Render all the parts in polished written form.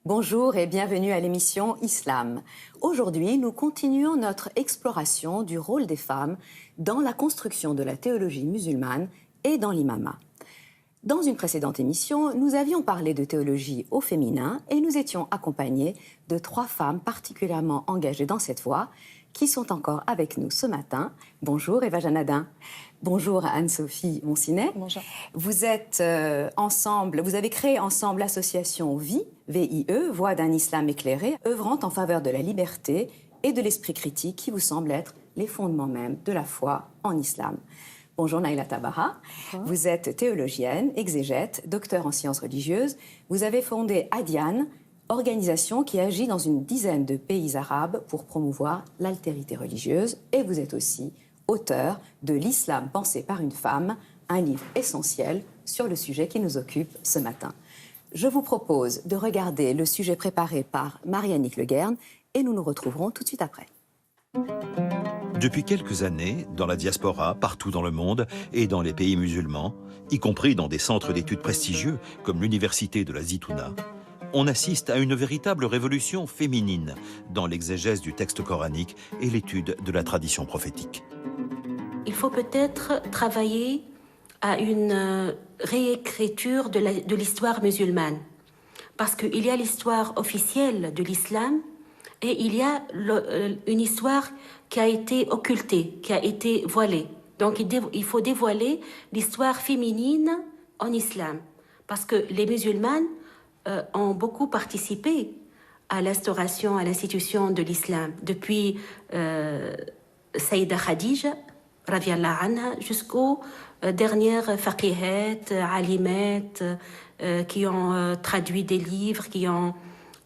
Bonjour et bienvenue à l'émission Islam. Aujourd'hui, nous continuons notre exploration du rôle des femmes dans la construction de la théologie musulmane et dans l'imama. Dans une précédente émission, nous avions parlé de théologie au féminin et nous étions accompagnés de 3 femmes particulièrement engagées dans cette voie qui sont encore avec nous ce matin. Bonjour Eva Janadin. Bonjour Anne-Sophie Monsinet. Bonjour. Vous êtes ensemble, vous avez créé ensemble l'association VIE, V-I-E, Voix d'un islam éclairé, œuvrant en faveur de la liberté et de l'esprit critique qui vous semblent être les fondements même de la foi en islam. Bonjour Naïla Tabaha. Bonjour. Vous êtes théologienne, exégète, docteur en sciences religieuses. Vous avez fondé Adiane, organisation qui agit dans une dizaine de pays arabes pour promouvoir l'altérité religieuse. Et vous êtes aussi auteur de L'Islam pensé par une femme, un livre essentiel sur le sujet qui nous occupe ce matin. Je vous propose de regarder le sujet préparé par Marie-Annick Le Guern et nous nous retrouverons tout de suite après. Depuis quelques années, dans la diaspora, partout dans le monde et dans les pays musulmans, y compris dans des centres d'études prestigieux comme l'Université de la Zitouna, on assiste à une véritable révolution féminine dans l'exégèse du texte coranique et l'étude de la tradition prophétique. Il faut peut-être travailler à une réécriture de l'histoire musulmane. Parce qu'il y a l'histoire officielle de l'islam et il y a une histoire qui a été occultée, qui a été voilée. Donc il faut dévoiler l'histoire féminine en islam. Parce que les musulmanes ont beaucoup participé à l'instauration, à l'institution de l'islam. Depuis Sayyida Khadija, radiallahu anha, jusqu'aux dernières faqihat, alimat, qui ont traduit des livres, qui ont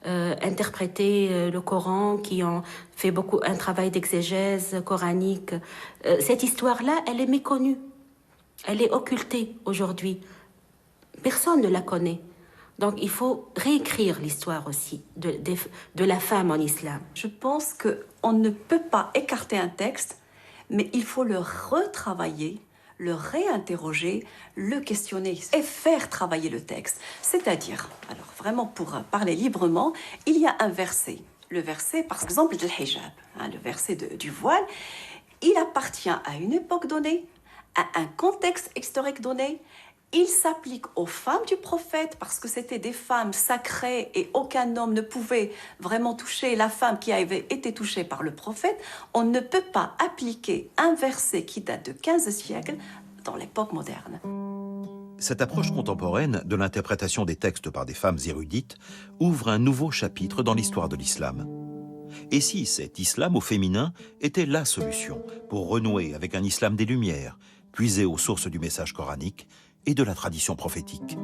interprété le Coran, qui ont fait un travail d'exégèse coranique. Cette histoire-là, elle est méconnue. Elle est occultée aujourd'hui. Personne ne la connaît. Donc il faut réécrire l'histoire aussi de la femme en islam. Je pense qu'on ne peut pas écarter un texte, mais il faut le retravailler, le réinterroger, le questionner et faire travailler le texte. C'est-à-dire, alors vraiment pour parler librement, il y a un verset. Le verset, par exemple, de l'hijab, le verset du voile, il appartient à une époque donnée, à un contexte historique donné. Il s'applique aux femmes du prophète parce que c'était des femmes sacrées et aucun homme ne pouvait vraiment toucher la femme qui avait été touchée par le prophète. On ne peut pas appliquer un verset qui date de 15 siècles dans l'époque moderne. Cette approche contemporaine de l'interprétation des textes par des femmes érudites ouvre un nouveau chapitre dans l'histoire de l'islam. Et si cet islam au féminin était la solution pour renouer avec un islam des Lumières, puiser aux sources du message coranique et de la tradition prophétique.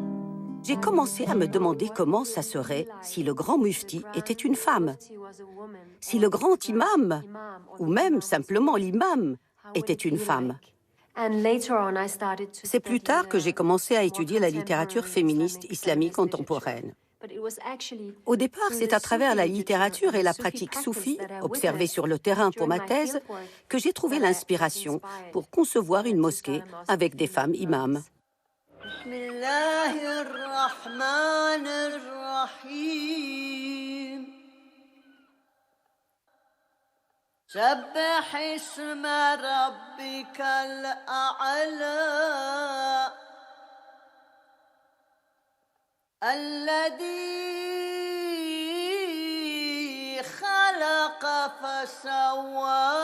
J'ai commencé à me demander comment ça serait si le grand mufti était une femme, si le grand imam, ou même simplement l'imam, était une femme. C'est plus tard que j'ai commencé à étudier la littérature féministe islamique contemporaine. Au départ, c'est à travers la littérature et la pratique soufie, observée sur le terrain pour ma thèse, que j'ai trouvé l'inspiration pour concevoir une mosquée avec des femmes imams. بسم الله الرحمن الرحيم سبح اسم ربك الأعلى الذي خلق فسوى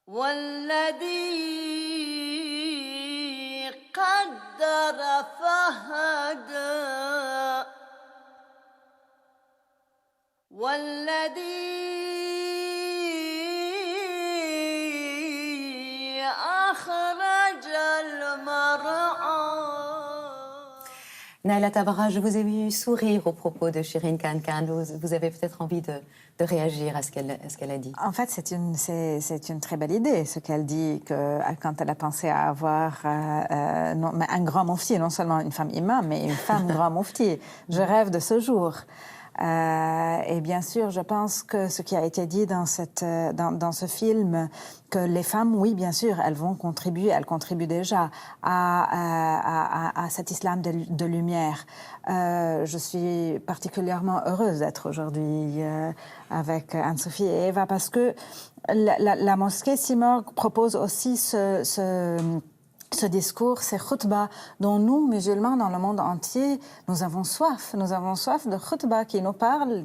والذي قدر فهدى والذي أخرج المرعى. Naïla Tabaha, je vous ai vu sourire au propos de Shirin Khan Khan. Vous avez peut-être envie de réagir à ce qu'elle a dit. En fait, c'est une très belle idée, ce qu'elle dit, que quand elle a pensé à avoir un grand mufti, non seulement une femme imam, mais une femme grand mufti. Je rêve de ce jour. Et bien sûr, je pense que ce qui a été dit dans ce film, que les femmes, oui, bien sûr, elles vont contribuer, elles contribuent déjà à cet islam de lumière. Je suis particulièrement heureuse d'être aujourd'hui avec Anne-Sophie et Eva parce que la mosquée Simorg propose aussi ce discours, ces khutbas dont nous, musulmans dans le monde entier, nous avons soif. Nous avons soif de khutbas qui nous parlent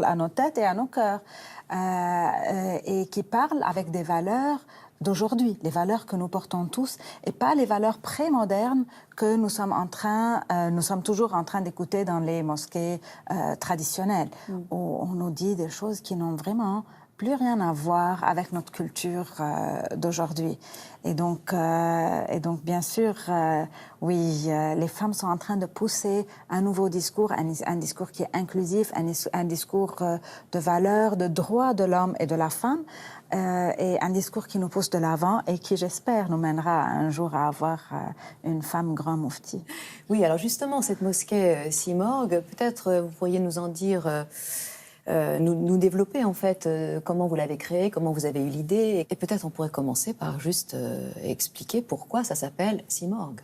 à nos têtes et à nos cœurs et qui parlent avec des valeurs d'aujourd'hui, les valeurs que nous portons tous et pas les valeurs pré-modernes que nous sommes toujours en train d'écouter dans les mosquées traditionnelles où on nous dit des choses qui n'ont vraiment plus rien à voir avec notre culture d'aujourd'hui. Et donc, bien sûr, oui, les femmes sont en train de pousser un nouveau discours, un discours qui est inclusif, un discours de valeurs, de droits de l'homme et de la femme, et un discours qui nous pousse de l'avant et qui, j'espère, nous mènera un jour à avoir une femme grand mufti. Oui, alors justement, cette mosquée Simorg, peut-être vous pourriez nous en dire... nous développer en fait comment vous l'avez créée, comment vous avez eu l'idée et peut-être on pourrait commencer par juste expliquer pourquoi ça s'appelle Simorg.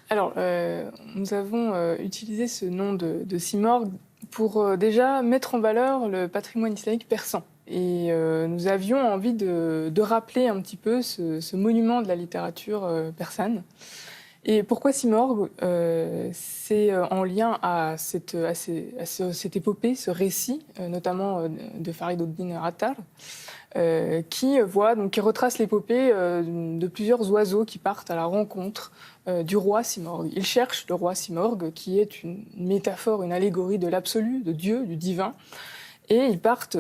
Alors nous avons utilisé ce nom de Simorg pour déjà mettre en valeur le patrimoine islamique persan et nous avions envie de rappeler un petit peu ce monument de la littérature persane. Et pourquoi Simorg? C'est en lien à cette épopée, ce récit, notamment de Fariduddin Attar, qui retrace l'épopée de plusieurs oiseaux qui partent à la rencontre du roi Simorg. Ils cherchent le roi Simorg, qui est une métaphore, une allégorie de l'absolu, de Dieu, du divin. Et ils partent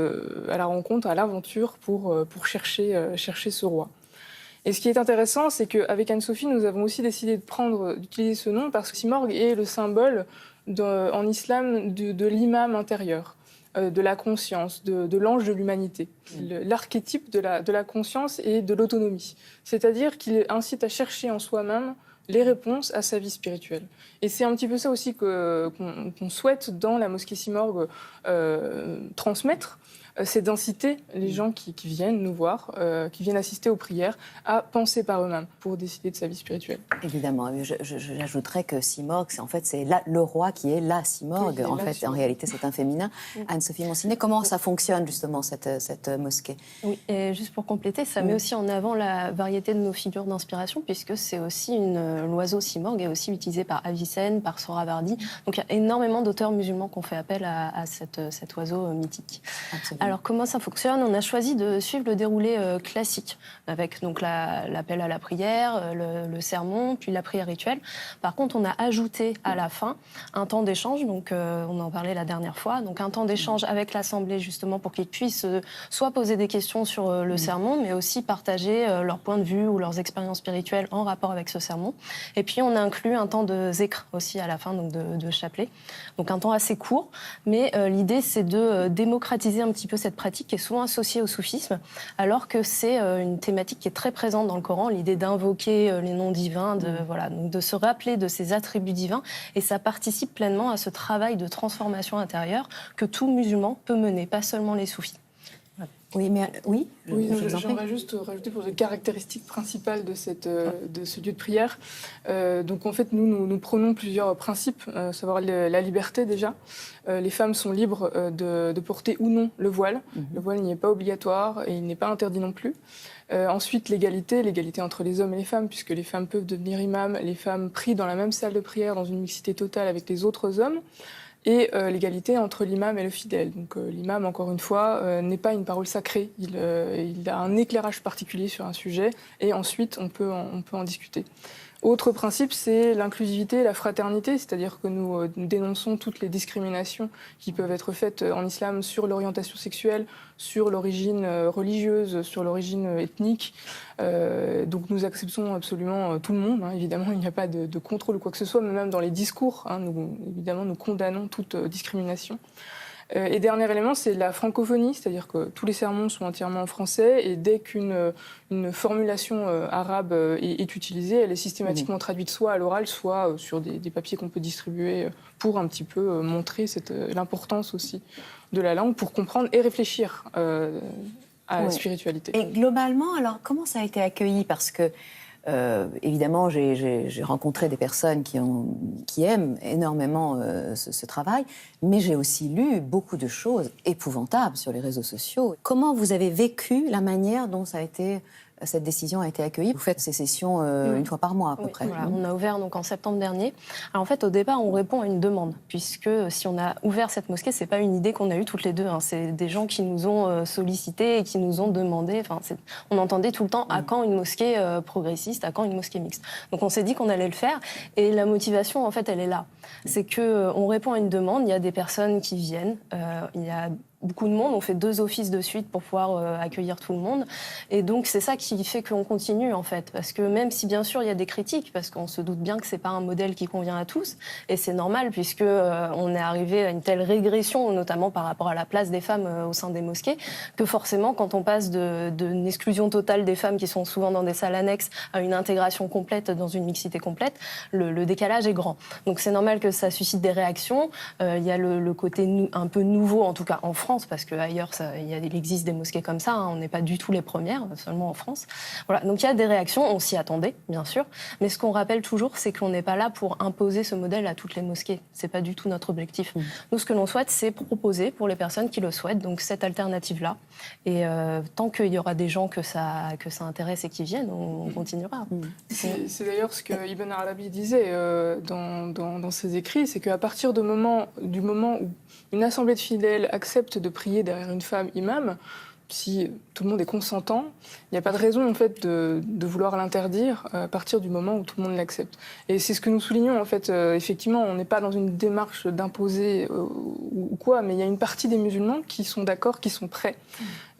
à la rencontre, à l'aventure pour chercher ce roi. Et ce qui est intéressant, c'est qu'avec Anne-Sophie, nous avons aussi décidé d'utiliser ce nom parce que Simorg est le symbole en islam de l'imam intérieur, de la conscience, de l'ange de l'humanité, l'archétype de la conscience et de l'autonomie. C'est-à-dire qu'il incite à chercher en soi-même les réponses à sa vie spirituelle. Et c'est un petit peu ça aussi qu'on souhaite dans la mosquée Simorg transmettre. C'est d'inciter les gens qui viennent nous voir, qui viennent assister aux prières, à penser par eux-mêmes pour décider de sa vie spirituelle. Évidemment, j'ajouterais que Simorg, c'est le roi qui est la Simorg. Oui, en fait, Simorg. En réalité, c'est un féminin. Anne-Sophie Monsinet, comment ça fonctionne justement cette mosquée? Oui, et juste pour compléter, ça met aussi en avant la variété de nos figures d'inspiration, puisque c'est aussi l'oiseau Simorg est aussi utilisé par Avicenne, par Sohrawardi. Donc il y a énormément d'auteurs musulmans qui ont fait appel à cet oiseau mythique. Absolument. Alors comment ça fonctionne? On a choisi de suivre le déroulé classique, avec donc l'appel à la prière, le sermon, puis la prière rituelle. Par contre, on a ajouté à la fin un temps d'échange, donc on en parlait la dernière fois, donc un temps d'échange avec l'Assemblée justement pour qu'ils puissent soit poser des questions sur le sermon, mais aussi partager leur point de vue ou leurs expériences spirituelles en rapport avec ce sermon. Et puis on a inclus un temps de zikr aussi à la fin, donc de chapelet. Donc un temps assez court, mais l'idée c'est de démocratiser un petit peu cette pratique qui est souvent associée au soufisme, alors que c'est une thématique qui est très présente dans le Coran, l'idée d'invoquer les noms divins, donc de se rappeler de ces attributs divins, et ça participe pleinement à ce travail de transformation intérieure que tout musulman peut mener, pas seulement les soufis. Oui, mais oui. J'aimerais juste rajouter pour les caractéristiques principales de ce lieu de prière. Donc en fait, nous prenons plusieurs principes, à savoir la liberté déjà. Les femmes sont libres de porter ou non le voile. Le voile n'est pas obligatoire et il n'est pas interdit non plus. Ensuite, l'égalité entre les hommes et les femmes, puisque les femmes peuvent devenir imams, les femmes prient dans la même salle de prière, dans une mixité totale avec les autres hommes. Et l'égalité entre l'imam et le fidèle. Donc l'imam, encore une fois, n'est pas une parole sacrée. Il a un éclairage particulier sur un sujet et ensuite on peut en discuter. Autre principe, c'est l'inclusivité et la fraternité, c'est-à-dire que nous dénonçons toutes les discriminations qui peuvent être faites en islam sur l'orientation sexuelle, sur l'origine religieuse, sur l'origine ethnique. Donc nous acceptons absolument tout le monde. Évidemment, il n'y a pas de contrôle ou quoi que ce soit, mais même dans les discours, évidemment, nous condamnons toute discrimination. Et dernier élément, c'est la francophonie, c'est-à-dire que tous les sermons sont entièrement en français et dès qu'une formulation arabe est utilisée, elle est systématiquement traduite soit à l'oral, soit sur des papiers qu'on peut distribuer pour un petit peu montrer l'importance aussi de la langue pour comprendre et réfléchir à la spiritualité. Et globalement, alors, comment ça a été accueilli? Parce que, évidemment, j'ai rencontré des personnes qui aiment énormément ce travail, mais j'ai aussi lu beaucoup de choses épouvantables sur les réseaux sociaux. Comment vous avez vécu la manière dont cette décision a été accueillie? Vous faites ces sessions une fois par mois à peu près. Voilà, on a ouvert donc en septembre dernier. Alors en fait, au départ, on répond à une demande, puisque si on a ouvert cette mosquée, c'est pas une idée qu'on a eue toutes les deux. Hein. C'est des gens qui nous ont sollicités et qui nous ont demandé. Enfin, on entendait tout le temps à quand une mosquée progressiste, à quand une mosquée mixte. Donc on s'est dit qu'on allait le faire. Et la motivation, en fait, elle est là. C'est que on répond à une demande. Il y a des personnes qui viennent. Il y a beaucoup de monde, on fait 2 offices de suite pour pouvoir accueillir tout le monde. Et donc, c'est ça qui fait qu'on continue, en fait. Parce que même si, bien sûr, il y a des critiques, parce qu'on se doute bien que c'est pas un modèle qui convient à tous, et c'est normal, puisque on est arrivé à une telle régression, notamment par rapport à la place des femmes au sein des mosquées, que forcément, quand on passe d'une exclusion totale des femmes qui sont souvent dans des salles annexes à une intégration complète dans une mixité complète, le décalage est grand. Donc, c'est normal que ça suscite des réactions. Il y a le côté un peu nouveau, en tout cas en France, parce qu'ailleurs, il existe des mosquées comme ça, hein, on n'est pas du tout les premières, seulement en France. Voilà, donc il y a des réactions, on s'y attendait, bien sûr, mais ce qu'on rappelle toujours, c'est qu'on n'est pas là pour imposer ce modèle à toutes les mosquées. C'est pas du tout notre objectif. Nous, ce que l'on souhaite, c'est proposer pour les personnes qui le souhaitent, donc cette alternative-là. Et tant qu'il y aura des gens que ça intéresse et qui viennent, on continuera. C'est d'ailleurs ce que Ibn Arabi disait dans ses écrits, c'est qu'à partir du moment où une assemblée de fidèles accepte de prier derrière une femme imam, si tout le monde est consentant, il n'y a pas de raison en fait de vouloir l'interdire à partir du moment où tout le monde l'accepte. Et c'est ce que nous soulignons en fait. Effectivement, on n'est pas dans une démarche d'imposer ou quoi, mais il y a une partie des musulmans qui sont d'accord, qui sont prêts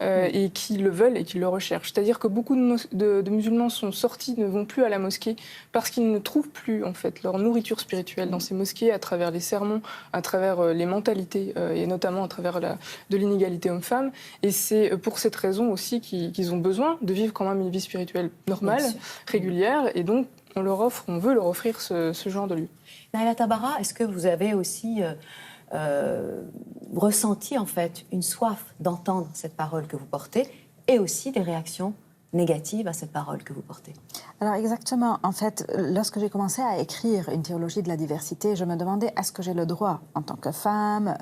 et qui le veulent et qui le recherchent. C'est-à-dire que beaucoup de musulmans sont sortis, ne vont plus à la mosquée parce qu'ils ne trouvent plus en fait leur nourriture spirituelle dans ces mosquées à travers les sermons, à travers les mentalités et notamment à travers de l'inégalité homme-femme. Et c'est pour cette raison aussi qu'ils ont besoin de vivre quand même une vie spirituelle normale, régulière, et donc on veut leur offrir ce genre de lieu. Naila Tabara, est-ce que vous avez aussi ressenti en fait une soif d'entendre cette parole que vous portez et aussi des réactions négatives à cette parole que vous portez? Alors exactement. En fait, lorsque j'ai commencé à écrire une théologie de la diversité, je me demandais est-ce que j'ai le droit, en tant que femme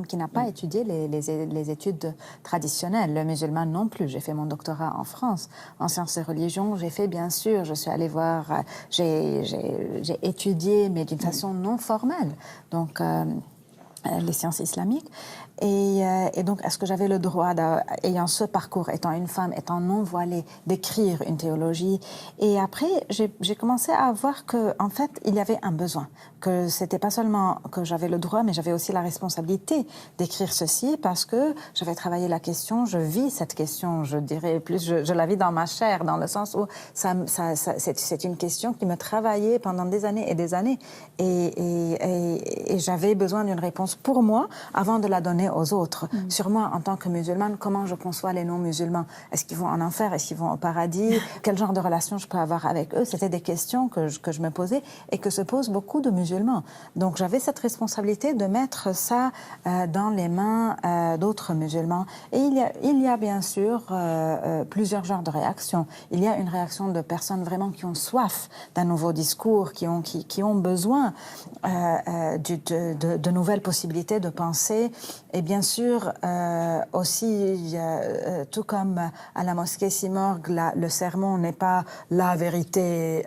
qui n'a pas étudié les études traditionnelles, le musulman non plus. J'ai fait mon doctorat en France, en sciences et religions. J'ai fait, bien sûr, je suis allée voir, j'ai étudié, mais d'une façon non formelle. Donc, les sciences islamiques. Et donc, est-ce que j'avais le droit, ayant ce parcours, étant une femme, étant non voilée, d'écrire une théologie? Et après, j'ai commencé à voir que, en fait, il y avait un besoin, que c'était pas seulement que j'avais le droit, mais j'avais aussi la responsabilité d'écrire ceci, parce que j'avais travaillé la question, je vis cette question, je dirais plus, je la vis dans ma chair, dans le sens où c'est une question qui me travaillait pendant des années et des années, et j'avais besoin d'une réponse pour moi avant de la donner aux autres. Sur moi, en tant que musulmane, comment je conçois les non-musulmans? Est-ce qu'ils vont en enfer? Est-ce qu'ils vont au paradis? Quel genre de relation je peux avoir avec eux? C'était des questions que je me posais et que se posent beaucoup de musulmans. Donc j'avais cette responsabilité de mettre ça dans les mains d'autres musulmans. Et il y a bien sûr plusieurs genres de réactions. Il y a une réaction de personnes vraiment qui ont soif d'un nouveau discours, qui ont besoin de nouvelles possibilités de penser. Et bien sûr, aussi, tout comme à la mosquée Simorgue, le sermon n'est pas la vérité,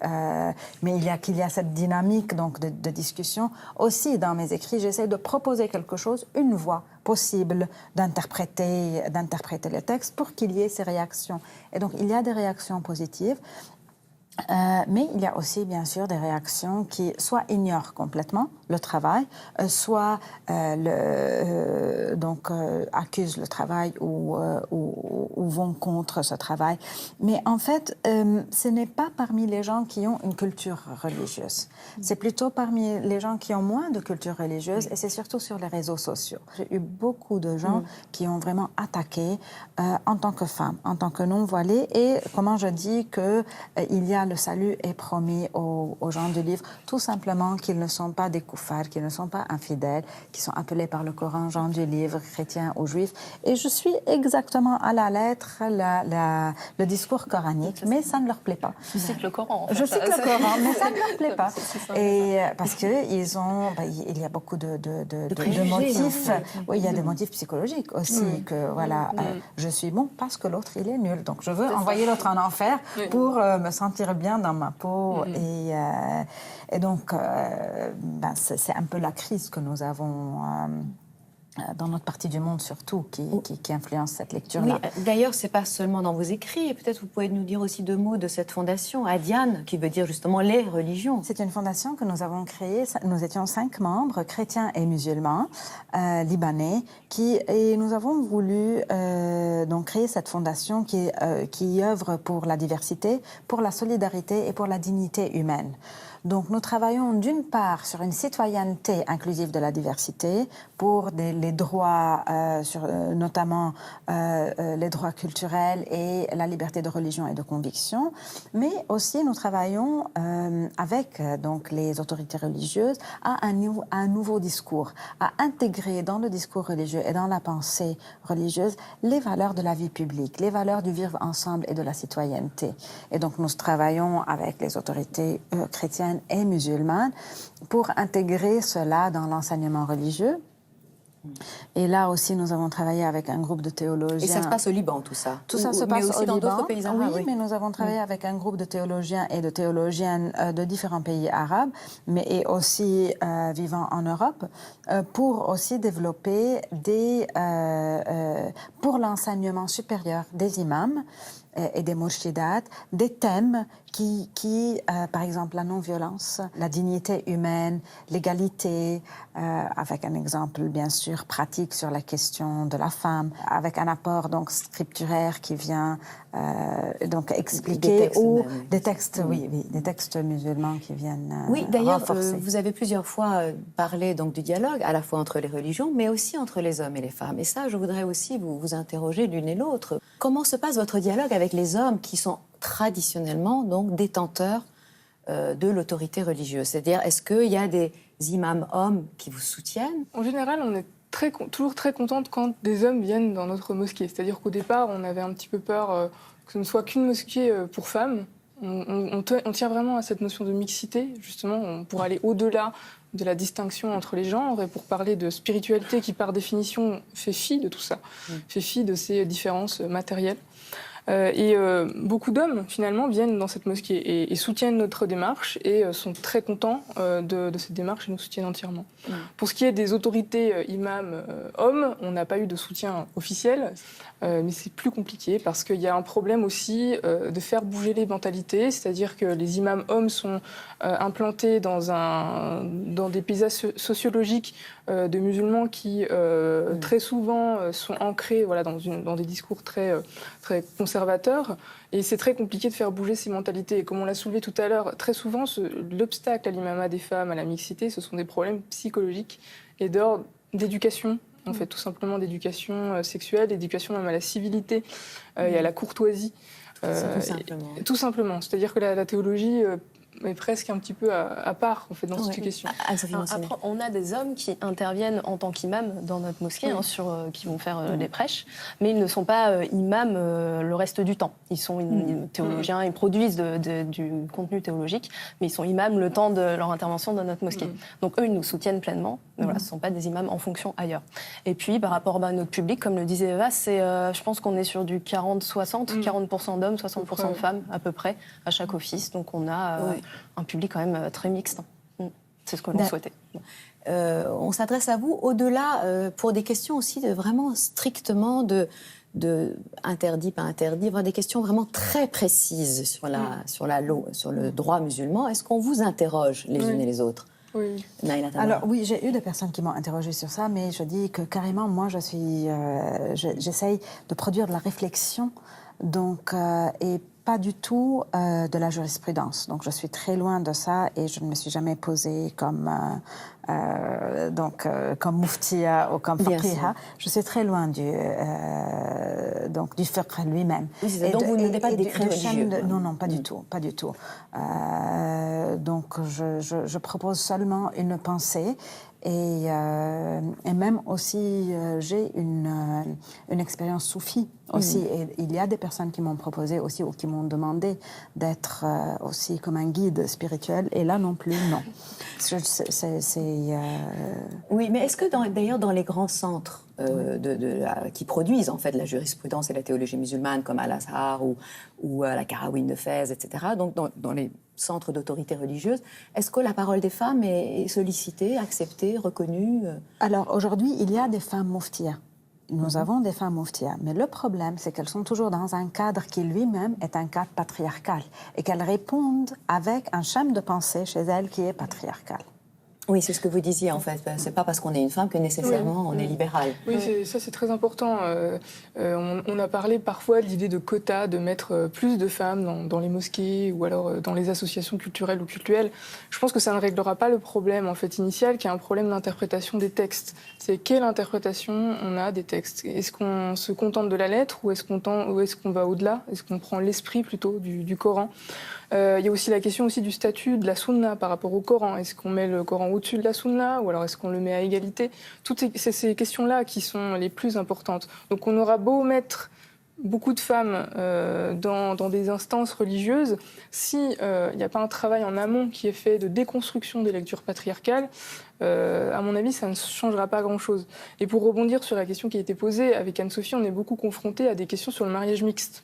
mais qu'il y a cette dynamique donc, de discussion. Aussi, dans mes écrits, j'essaie de proposer quelque chose, une voie possible d'interpréter le texte pour qu'il y ait ces réactions. Et donc, il y a des réactions positives. Mais il y a aussi, bien sûr, des réactions qui soit ignorent complètement le travail, soit accusent le travail ou vont contre ce travail. Mais en fait, ce n'est pas parmi les gens qui ont une culture religieuse. C'est plutôt parmi les gens qui ont moins de culture religieuse, et c'est surtout sur les réseaux sociaux. J'ai eu beaucoup de gens qui ont vraiment attaqué en tant que femme, en tant que non-voilée, et comment je dis que il y a le salut est promis aux gens du livre, tout simplement qu'ils ne sont pas des koufars, qu'ils ne sont pas infidèles, qui sont appelés par le Coran gens du livre, chrétiens ou juifs. Et je suis exactement à la lettre le discours coranique, mais ça ne leur plaît pas. Je cite le Coran. En fait. Je cite le Coran, mais ça ne leur plaît pas. Et parce qu'il y a beaucoup de motifs. Oui, il y a des motifs psychologiques aussi, que voilà, je suis bon parce que l'autre, il est nul. Donc je veux envoyer l'autre en enfer pour me sentir bien dans ma peau. Et donc, c'est un peu la crise que nous avons dans notre partie du monde surtout, qui influence cette lecture-là. Oui, d'ailleurs, ce n'est pas seulement dans vos écrits. Et peut-être vous pouvez nous dire aussi 2 mots de cette fondation, Adiane, qui veut dire justement les religions. C'est une fondation que nous avons créée. Nous étions 5 membres, chrétiens et musulmans, libanais, et nous avons voulu donc créer cette fondation qui œuvre pour la diversité, pour la solidarité et pour la dignité humaine. Donc nous travaillons d'une part sur une citoyenneté inclusive de la diversité, pour les droits, notamment les droits culturels et la liberté de religion et de conviction, mais aussi nous travaillons avec donc les autorités religieuses à un nouveau discours, à intégrer dans le discours religieux et dans la pensée religieuse les valeurs de la vie publique, les valeurs du vivre ensemble et de la citoyenneté. Et donc nous travaillons avec les autorités chrétiennes et musulmanes pour intégrer cela dans l'enseignement religieux. Et là aussi, nous avons travaillé avec un groupe de théologiens. Et ça se passe au Liban, tout ça? Tout ça se passe mais aussi au dans Liban. d'autres pays arabes. Oui, mais nous avons travaillé avec un groupe de théologiens et de théologiennes de différents pays arabes, et aussi vivant en Europe, pour aussi développer pour l'enseignement supérieur des imams et des mourshidat, des thèmes qui par exemple, la non-violence, la dignité humaine, l'égalité, avec un exemple, bien sûr, pratique sur la question de la femme, avec un apport donc scripturaire qui vient donc expliquer des textes musulmans qui viennent oui, d'ailleurs, renforcer. Vous avez plusieurs fois parlé donc du dialogue, à la fois entre les religions, mais aussi entre les hommes et les femmes. Et ça, je voudrais aussi vous interroger l'une et l'autre. Comment se passe votre dialogue avec les hommes qui sont traditionnellement donc détenteurs de l'autorité religieuse? C'est-à-dire, est-ce qu'il y a des imams hommes qui vous soutiennent? En général, on est toujours très contente quand des hommes viennent dans notre mosquée. C'est-à-dire qu'au départ, on avait un petit peu peur que ce ne soit qu'une mosquée pour femmes. On tient vraiment à cette notion de mixité, justement, pour aller au-delà de la distinction entre les genres et pour parler de spiritualité qui, par définition, fait fi de tout ça, fait fi de ces différences matérielles. Beaucoup d'hommes, finalement, viennent dans cette mosquée et soutiennent notre démarche et sont très contents de cette démarche et nous soutiennent entièrement. Pour ce qui est des autorités imams hommes, on n'a pas eu de soutien officiel, mais c'est plus compliqué parce qu'il y a un problème aussi de faire bouger les mentalités, c'est-à-dire que les imams hommes sont implantés dans des paysages sociologiques de musulmans qui très souvent sont ancrés dans des discours très conservateurs, et c'est très compliqué de faire bouger ces mentalités. Et comme on l'a soulevé tout à l'heure, très souvent l'obstacle à l'imamat des femmes, à la mixité, ce sont des problèmes psychologiques et d'ordre d'éducation, en fait, tout simplement d'éducation sexuelle, d'éducation même à la civilité et à la courtoisie. Tout simplement. C'est-à-dire que la théologie est presque un petit peu à part en fait, dans cette question. Après, on a des hommes qui interviennent en tant qu'imams dans notre mosquée, qui vont faire des prêches, mais ils ne sont pas imams le reste du temps. Ils sont théologiens, ils produisent du contenu théologique, mais ils sont imams le temps de leur intervention dans notre mosquée. Donc eux, ils nous soutiennent pleinement, mais voilà, ce ne sont pas des imams en fonction ailleurs. Et puis, par rapport à notre public, comme le disait Eva, je pense qu'on est sur du 40-60, 40% d'hommes, 60% de femmes, à peu près, à chaque office. Donc on a un public quand même très mixte. C'est ce que l'on souhaitait. On s'adresse à vous au-delà pour des questions aussi vraiment strictement de de interdit, pas interdit, avoir des questions vraiment très précises sur le droit musulman. Est-ce qu'on vous interroge les unes et les autres? Oui. Alors oui, j'ai eu des personnes qui m'ont interrogée sur ça, mais je dis que carrément, moi, j'essaye de produire de la réflexion, donc, et pas du tout de la jurisprudence. Donc, je suis très loin de ça et je ne me suis jamais posée comme muftia ou comme faqiha. Je suis très loin du fiqh lui-même. Oui, donc vous n'avez pas de décret religieux. Non, pas du tout, pas du tout. Donc, je propose seulement une pensée. Et même aussi, j'ai une expérience soufie aussi. Et il y a des personnes qui m'ont proposé aussi ou qui m'ont demandé d'être aussi comme un guide spirituel. Et là non plus, non. Oui, mais est-ce que d'ailleurs dans les grands centres qui produisent en fait la jurisprudence et la théologie musulmane, comme Al-Azhar ou à la Qarawiyyin de Fès, etc., donc dans les centres d'autorité religieuse, est-ce que la parole des femmes est sollicitée, acceptée, reconnue? Alors aujourd'hui, il y a des femmes muftias. Nous avons des femmes muftias, mais le problème, c'est qu'elles sont toujours dans un cadre qui lui-même est un cadre patriarcal et qu'elles répondent avec un schéma de pensée chez elles qui est patriarcal. Oui, c'est ce que vous disiez en fait. C'est pas parce qu'on est une femme que nécessairement on est libéral. Oui, ça c'est très important. On a parlé parfois de l'idée de quotas, de mettre plus de femmes dans les mosquées ou alors dans les associations culturelles ou cultuelles. Je pense que ça ne réglera pas le problème en fait initial, qui est un problème d'interprétation des textes. C'est quelle interprétation on a des textes. Est-ce qu'on se contente de la lettre ou est-ce qu'on va au-delà? Est-ce qu'on prend l'esprit plutôt du Coran? Il y a aussi la question aussi du statut de la sunna par rapport au Coran. Est-ce qu'on met le Coran au-dessus de la sunna ou alors est-ce qu'on le met à égalité? Toutes ces questions-là qui sont les plus importantes. Donc on aura beau mettre beaucoup de femmes dans des instances religieuses, si il n'y a pas un travail en amont qui est fait de déconstruction des lectures patriarcales, à mon avis, ça ne changera pas grand-chose. Et pour rebondir sur la question qui a été posée, avec Anne-Sophie, on est beaucoup confrontés à des questions sur le mariage mixte.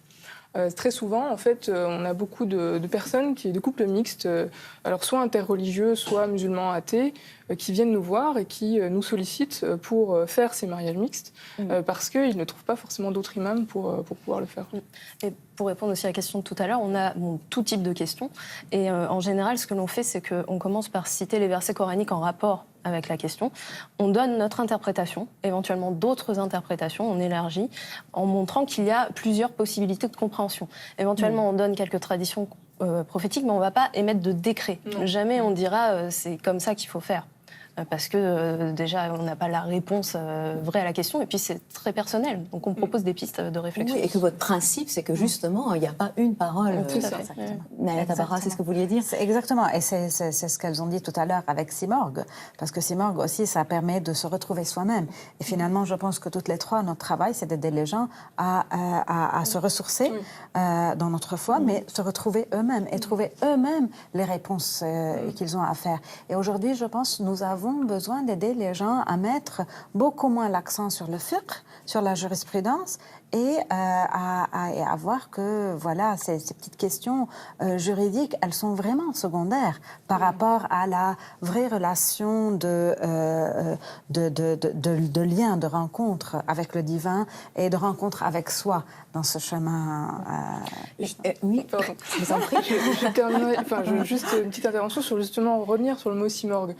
Très souvent, en fait, on a beaucoup de personnes, de couples mixtes, alors soit interreligieux, soit musulmans athées, qui viennent nous voir et qui nous sollicitent pour faire ces mariages mixtes, parce qu'ils ne trouvent pas forcément d'autres imams pour pouvoir le faire. Et pour répondre aussi à la question de tout à l'heure, on a tout type de questions. Et en général, ce que l'on fait, c'est qu'on commence par citer les versets coraniques en rapport avec la question. On donne notre interprétation, éventuellement d'autres interprétations, on élargit, en montrant qu'il y a plusieurs possibilités de compréhension. Éventuellement, on donne quelques traditions prophétiques, mais on ne va pas émettre de décret. Jamais on dira c'est comme ça qu'il faut faire. Parce que déjà, on n'a pas la réponse vraie à la question, et puis c'est très personnel. Donc on propose des pistes de réflexion. Oui, et que votre principe, c'est que justement, il n'y a pas une parole. Tout ça. Nahla Tabara, c'est ce que vous vouliez dire? Exactement, et c'est ce qu'elles ont dit tout à l'heure avec Simorgue, parce que Simorgue aussi, ça permet de se retrouver soi-même. Et finalement, je pense que toutes les trois, notre travail, c'est d'aider les gens à se ressourcer dans notre foi, mais se retrouver eux-mêmes et trouver eux-mêmes les réponses qu'ils ont à faire. Et aujourd'hui, je pense, nous avons besoin d'aider les gens à mettre beaucoup moins l'accent sur le fiqh, sur la jurisprudence, et à voir que voilà, ces petites questions juridiques, elles sont vraiment secondaires par rapport à la vraie relation de lien, de rencontre avec le divin et de rencontre avec soi dans ce chemin. Oui, pardon. Je vous en prie. Je terminerai, juste une petite intervention sur justement revenir sur le mot simorgue.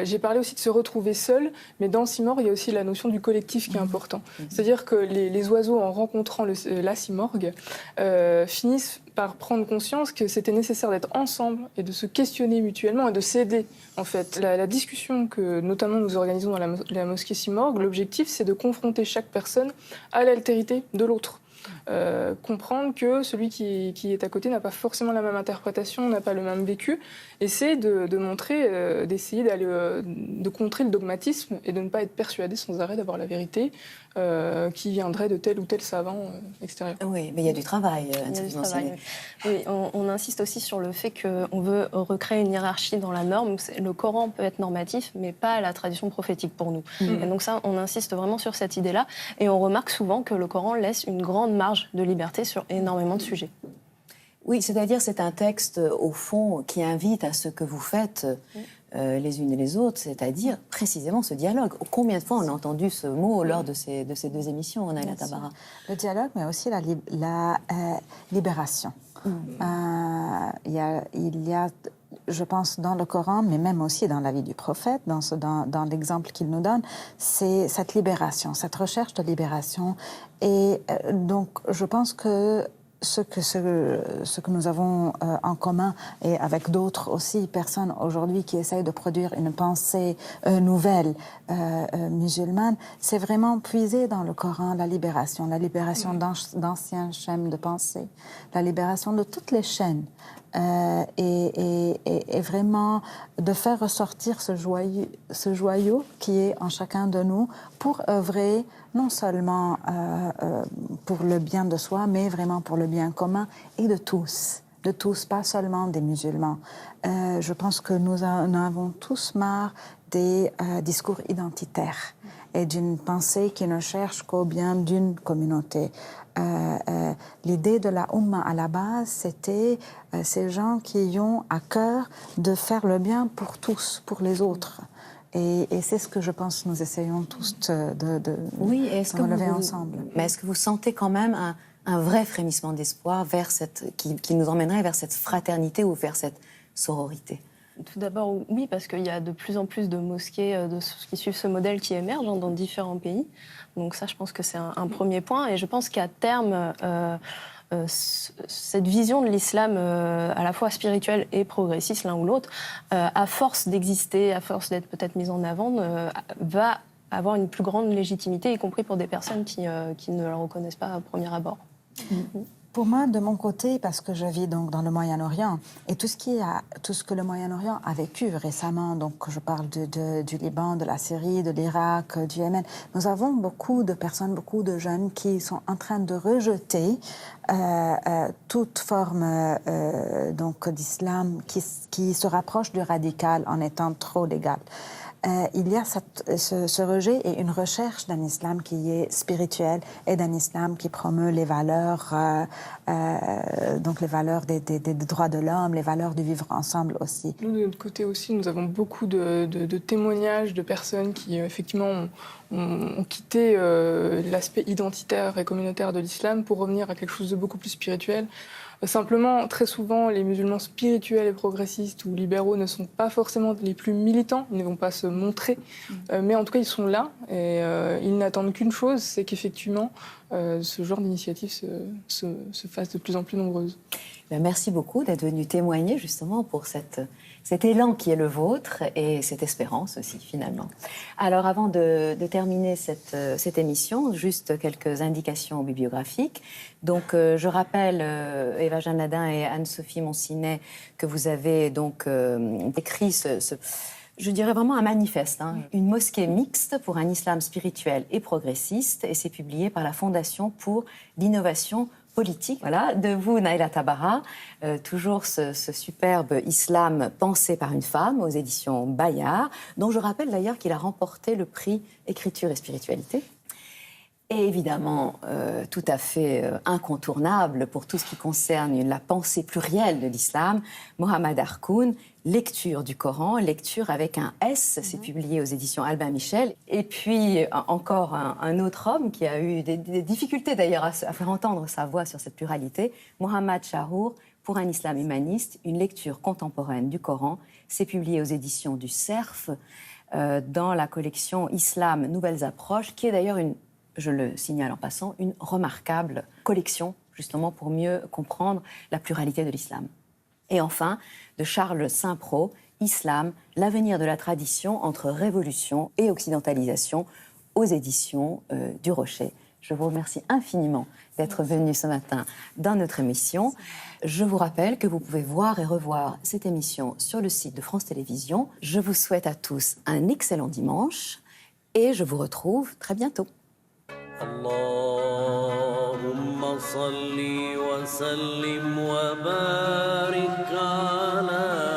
J'ai parlé aussi de se retrouver seul, mais dans simorgue, il y a aussi la notion du collectif qui est important. C'est-à-dire que les oiseaux, en rencontrant la simorgue, finissent par prendre conscience que c'était nécessaire d'être ensemble et de se questionner mutuellement et de s'aider. En fait, la discussion que notamment nous organisons dans la mosquée Simorgue, l'objectif, c'est de confronter chaque personne à l'altérité de l'autre. Comprendre que celui qui est à côté n'a pas forcément la même interprétation, n'a pas le même vécu, et c'est de montrer, d'essayer de contrer le dogmatisme et de ne pas être persuadé sans arrêt d'avoir la vérité qui viendrait de tel ou tel savant extérieur. Oui, mais il y a du travail. Oui, on insiste aussi sur le fait qu'on veut recréer une hiérarchie dans la norme. Le Coran peut être normatif, mais pas la tradition prophétique pour nous. Et donc ça, on insiste vraiment sur cette idée-là, et on remarque souvent que le Coran laisse une grande marge de liberté sur énormément de sujets. Oui, c'est-à-dire c'est un texte, au fond, qui invite à ce que vous faites les unes et les autres, c'est-à-dire précisément ce dialogue. Combien de fois on a entendu ce mot lors de ces deux émissions, Naila Tabara? Le dialogue, mais aussi la libération. Il y a, je pense, dans le Coran, mais même aussi dans la vie du prophète, dans l'exemple qu'il nous donne, c'est cette libération, cette recherche de libération. Et donc, je pense que ce que nous avons en commun, et avec d'autres aussi personnes aujourd'hui qui essayent de produire une pensée nouvelle musulmane, c'est vraiment puiser dans le Coran la libération d'anciens schèmes de pensée, la libération de toutes les chaînes, et vraiment de faire ressortir ce joyau qui est en chacun de nous pour œuvrer non seulement pour le bien de soi, mais vraiment pour le bien commun et de tous, pas seulement des musulmans. Je pense que nous en avons tous marre des discours identitaires et d'une pensée qui ne cherche qu'au bien d'une communauté. L'idée de la Oumma à la base, c'était ces gens qui ont à cœur de faire le bien pour tous, pour les autres. Et c'est ce que je pense nous essayons tous de relever ensemble. Mais est-ce que vous sentez quand même un vrai frémissement d'espoir vers qui nous emmènerait vers cette fraternité ou vers cette sororité? Tout d'abord, oui, parce qu'il y a de plus en plus de mosquées qui suivent ce modèle qui émergent dans différents pays. Donc ça, je pense que c'est un premier point. Et je pense qu'à terme, cette vision de l'islam à la fois spirituelle et progressiste, l'un ou l'autre, à force d'exister, à force d'être peut-être mise en avant, va avoir une plus grande légitimité, y compris pour des personnes qui ne la reconnaissent pas au premier abord. Pour moi, de mon côté, parce que je vis donc dans le Moyen-Orient, et tout ce que le Moyen-Orient a vécu récemment, donc je parle du Liban, de la Syrie, de l'Irak, du Yémen, nous avons beaucoup de personnes, beaucoup de jeunes qui sont en train de rejeter toute forme donc d'islam qui se rapproche du radical en étant trop légal. Il y a ce rejet et une recherche d'un islam qui est spirituel et d'un islam qui promeut les valeurs, donc les valeurs des droits de l'homme, les valeurs du vivre ensemble aussi. Nous, de notre côté aussi, nous avons beaucoup de témoignages de personnes qui, effectivement, ont quitté l'aspect identitaire et communautaire de l'islam pour revenir à quelque chose de beaucoup plus spirituel. Simplement, très souvent, les musulmans spirituels et progressistes ou libéraux ne sont pas forcément les plus militants, ils ne vont pas se montrer, mais en tout cas, ils sont là et ils n'attendent qu'une chose, c'est qu'effectivement, ce genre d'initiative se fasse de plus en plus nombreuse. Merci beaucoup d'être venu témoigner justement pour cet élan qui est le vôtre et cette espérance aussi finalement. Alors avant de terminer cette émission, juste quelques indications bibliographiques. Donc je rappelle, Eva Janadin et Anne-Sophie Monsinet, que vous avez donc écrit je dirais vraiment un manifeste, une mosquée mixte pour un islam spirituel et progressiste, et c'est publié par la Fondation pour l'innovation politique. Voilà, de vous, Naila Tabara, toujours ce superbe islam pensé par une femme aux éditions Bayard, dont je rappelle d'ailleurs qu'il a remporté le prix Écriture et Spiritualité. Et évidemment, tout à fait incontournable pour tout ce qui concerne la pensée plurielle de l'islam, Mohamed Harkoun, lecture du Coran, lecture avec un S, c'est publié aux éditions Albin Michel. Et puis encore un autre homme qui a eu des difficultés d'ailleurs à faire entendre sa voix sur cette pluralité, Mohamed Chahour, pour un islam humaniste, une lecture contemporaine du Coran. C'est publié aux éditions du Cerf dans la collection Islam Nouvelles Approches, qui est d'ailleurs je le signale en passant, une remarquable collection, justement pour mieux comprendre la pluralité de l'islam. Et enfin, de Charles Saint-Pro, Islam, l'avenir de la tradition entre révolution et occidentalisation, aux éditions du Rocher. Je vous remercie infiniment d'être venu ce matin dans notre émission. Je vous rappelle que vous pouvez voir et revoir cette émission sur le site de France Télévisions. Je vous souhaite à tous un excellent dimanche et je vous retrouve très bientôt. اللهم صل وسلم وبارك على